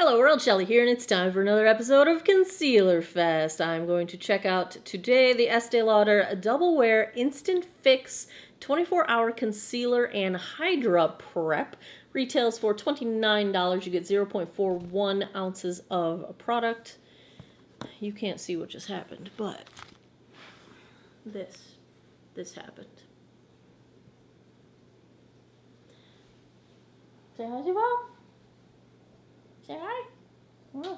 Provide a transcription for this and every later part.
Hello world, Shelly here, and it's time for another episode of Concealer Fest. I'm going to check out today the Estee Lauder Double Wear Instant Fix 24-Hour Concealer and Hydra Prep. Retails for $29. You get 0.41 ounces of product. You can't see what just happened, but this happened. Say hi, Ziva. Say hi. Oh.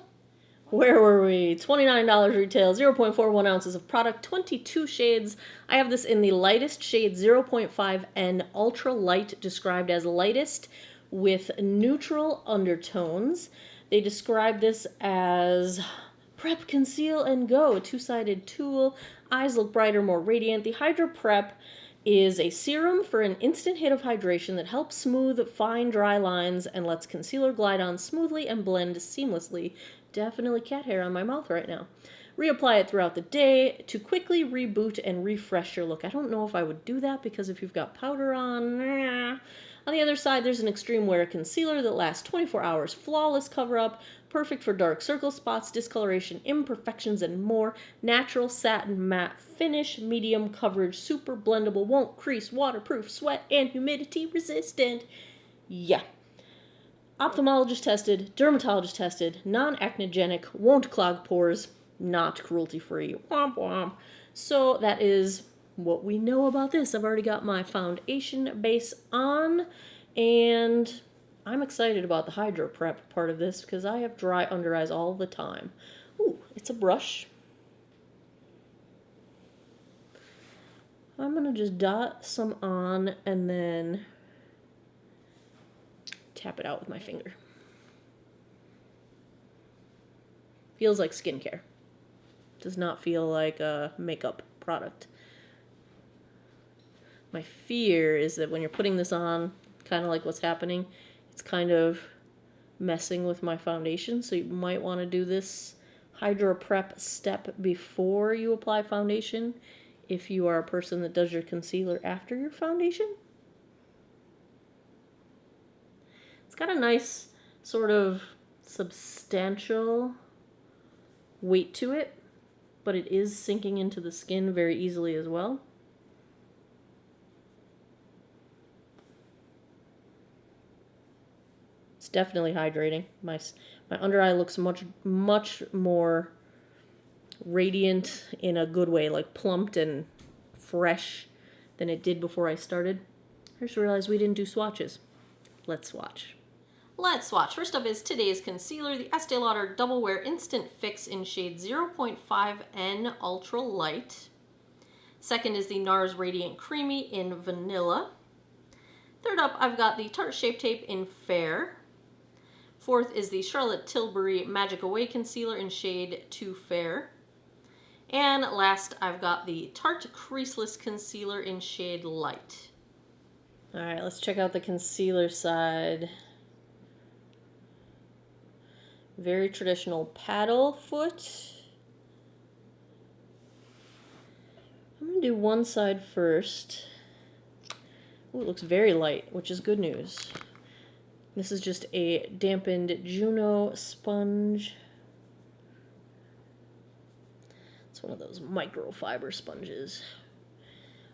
Where were we? $29 retail, 0.41 ounces of product, 22 shades. I have this in the lightest shade, 0.5N Ultra Light, described as lightest with neutral undertones. They describe this as Prep, Conceal, and Go, a two-sided tool. Eyes look brighter, more radiant. The Hydra Prep is a serum for an instant hit of hydration that helps smooth fine dry lines and lets concealer glide on smoothly and blend seamlessly. Definitely cat hair on my mouth right now. Reapply it throughout the day to quickly reboot and refresh your look. I don't know if I would do that because if you've got powder on... On the other side, there's an extreme wear concealer that lasts 24 hours. Flawless cover-up, perfect for dark circle spots, discoloration, imperfections, and more. Natural satin matte finish, medium coverage, super blendable, won't crease, waterproof, sweat, and humidity resistant. Yeah. Ophthalmologist tested, dermatologist tested, non-acnogenic, won't clog pores, not cruelty-free. Womp womp. So that is what we know about this. I've already got my foundation base on, and I'm excited about the Hydra Prep part of this because I have dry under eyes all the time. Ooh, it's a brush. I'm going to just dot some on and then tap it out with my finger. Feels like skincare. Does not feel like a makeup product. My fear is that when you're putting this on, kind of like what's happening, it's kind of messing with my foundation. So you might want to do this Hydra Prep step before you apply foundation if you are a person that does your concealer after your foundation. It's got a nice sort of substantial weight to it, but it is sinking into the skin very easily as well. It's definitely hydrating. My under eye looks much more radiant in a good way, like plumped and fresh than it did before I started. I just realized we didn't do swatches. Let's swatch. Let's swatch. First up is today's concealer, the Estee Lauder Double Wear Instant Fix in shade 0.5N Ultra Light. Second is the NARS Radiant Creamy in Vanilla. Third up, I've got the Tarte Shape Tape in Fair. Fourth is the Charlotte Tilbury Magic Away Concealer in shade Too Fair. And last, I've got the Tarte Creaseless Concealer in shade Light. Alright, let's check out the concealer side. Very traditional paddle foot. I'm going to do one side first. Ooh, it looks very light, which is good news. This is just a dampened Juno sponge. It's one of those microfiber sponges.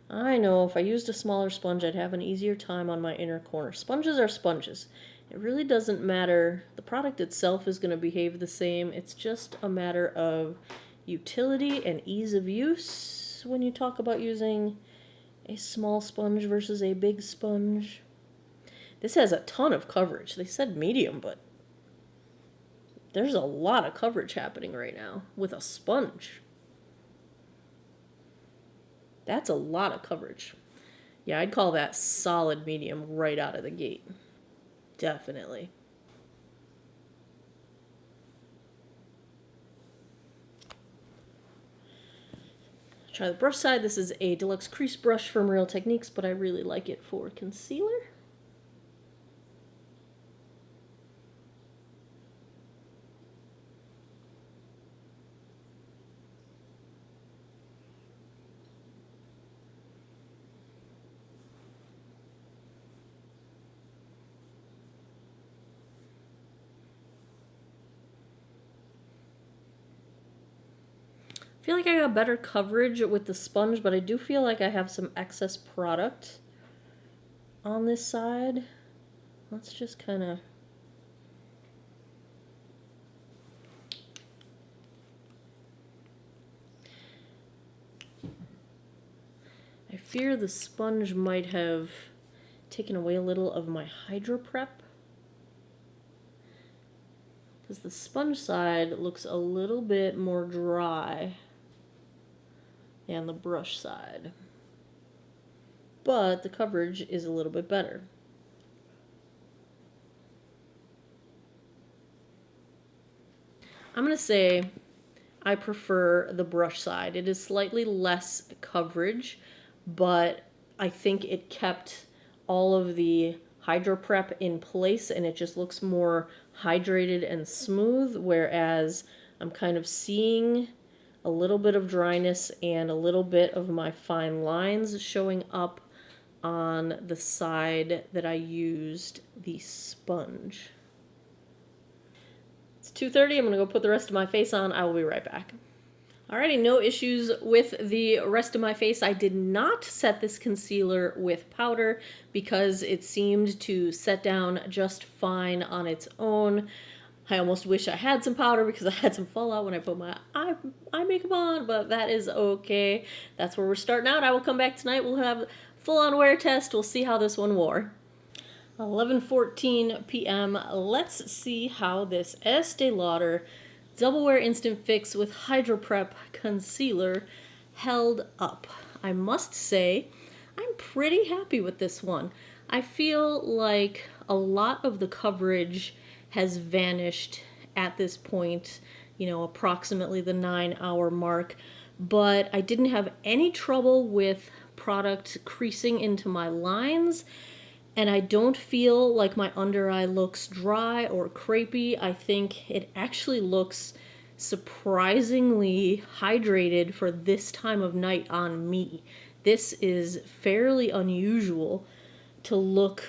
I know if I used a smaller sponge, I'd have an easier time on my inner corner. Sponges are sponges. It really doesn't matter. The product itself is going to behave the same. It's just a matter of utility and ease of use when you talk about using a small sponge versus a big sponge. This has a ton of coverage. They said medium, but there's a lot of coverage happening right now with a sponge. That's a lot of coverage. Yeah, I'd call that solid medium right out of the gate. Definitely. Try the brush side. This is a deluxe crease brush from Real Techniques, but I really like it for concealer. feel like I got better coverage with the sponge, but I do feel like I have some excess product on this side. Let's just kind of... I fear the sponge might have taken away a little of my Hydra Prep, because the sponge side looks a little bit more dry than the brush side, but the coverage is a little bit better. I'm going to say I prefer the brush side. It is slightly less coverage, but I think it kept all of the Hydra Prep in place and it just looks more hydrated and smooth, whereas I'm kind of seeing a little bit of dryness and a little bit of my fine lines showing up on the side that I used the sponge. It's 2:30. I'm going to go put the rest of my face on. I will be right back. Alrighty, no issues with the rest of my face. I did not set this concealer with powder because it seemed to set down just fine on its own. I almost wish I had some powder because I had some fallout when I put my eye makeup on, but that is okay. That's where we're starting out. I will come back tonight. We'll have a full-on wear test. We'll see how this one wore. 11:14 p.m. Let's see how this Estee Lauder Double Wear Instant Fix with Hydra Prep Concealer held up. I must say, I'm pretty happy with this one. I feel like a lot of the coverage has vanished at this point, you know, approximately the 9-hour mark, but I didn't have any trouble with product creasing into my lines, and I don't feel like my under eye looks dry or crepey. I think it actually looks surprisingly hydrated for this time of night on me. This is fairly unusual to look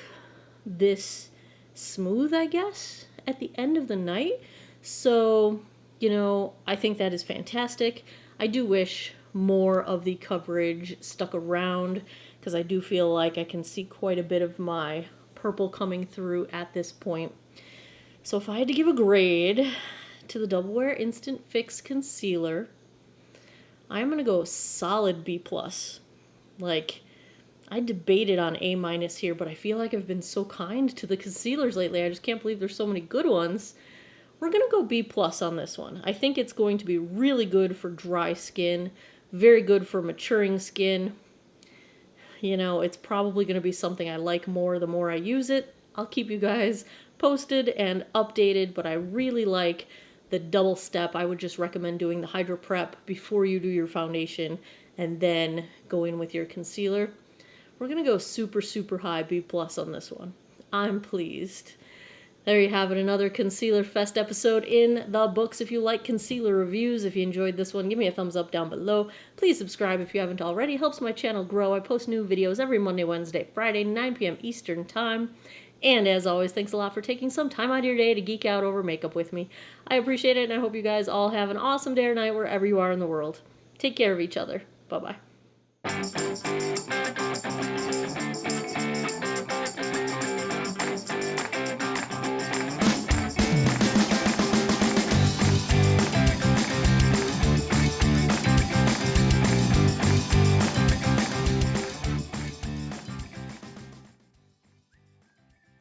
this smooth, I guess, at the end of the night. So, you know, I think that is fantastic. I do wish more of the coverage stuck around, because I do feel like I can see quite a bit of my purple coming through at this point. So if I had to give a grade to the Double Wear Instant Fix Concealer, I'm going to go solid B+. Like, I debated on A- here, but I feel like I've been so kind to the concealers lately. I just can't believe there's so many good ones. We're going to go B+ on this one. I think it's going to be really good for dry skin, very good for maturing skin. You know, it's probably going to be something I like more the more I use it. I'll keep you guys posted and updated, but I really like the double step. I would just recommend doing the Hydra Prep before you do your foundation and then go in with your concealer. We're going to go super, super high B+ on this one. I'm pleased. There you have it, another Concealer Fest episode in the books. If you like concealer reviews, if you enjoyed this one, give me a thumbs up down below. Please subscribe if you haven't already. It helps my channel grow. I post new videos every Monday, Wednesday, Friday, 9 p.m. Eastern Time. And as always, thanks a lot for taking some time out of your day to geek out over makeup with me. I appreciate it, and I hope you guys all have an awesome day or night wherever you are in the world. Take care of each other. Bye-bye.